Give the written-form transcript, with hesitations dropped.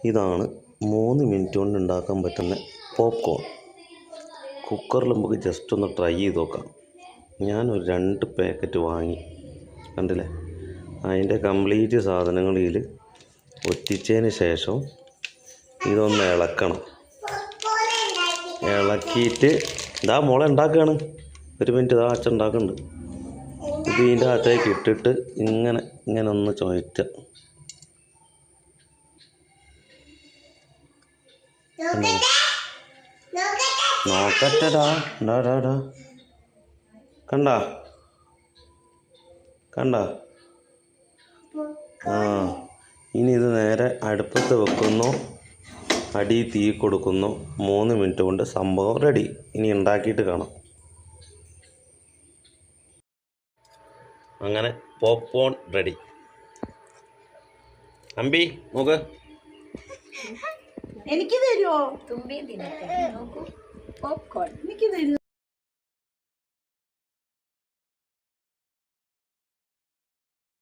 ഇതാണ് 3 മിനിറ്റ് കൊണ്ട് ഉണ്ടാക്കാൻ പറ്റുന്ന പോപ്കോൺ. കുക്കറിൽ നമുക്ക് ജസ്റ്റ് ഒന്ന് ട്രൈ ചെയ്ത് നോക്കാം. ഞാനൊരു 2 പാക്കറ്റ് വാങ്ങി, കണ്ടില്ലേ? അതിൻ്റെ കംപ്ലീറ്റ് സാധനങ്ങൾ ഇതിൽ ഒറ്റിച്ചതിന് ശേഷം ഇതൊന്ന് ഇളക്കണം. ഇളക്കിയിട്ട് ഇതാ മോളെ ഉണ്ടാക്കുകയാണ്. 1 മിനിറ്റ് ഇതാ അച്ഛൻ ഉണ്ടാക്കുന്നുണ്ട്. ഇത് ഇതിൻ്റെ അകത്തേക്ക് ഇട്ടിട്ട് ഇങ്ങനെ ഒന്ന് ചുഴറ്റുക. നോക്കട്ടെടാ, ഡാ കണ്ട ഇനി ഇത് നേരെ അടുപ്പത്ത് വെക്കുന്നു, അടി തീ കൊടുക്കുന്നു. 3 മിനിറ്റ് കൊണ്ട് സംഭവം റെഡി. ഇനി ഉണ്ടാക്കിയിട്ട് കാണാം. അങ്ങനെ പോപ്കോൺ റെഡി. അമ്പി നോക്ക്. എനിക്ക് തരുമോ? തുമ്പി നോക്കൂ, പോപ്കോൺ എനിക്ക് തരുമോ?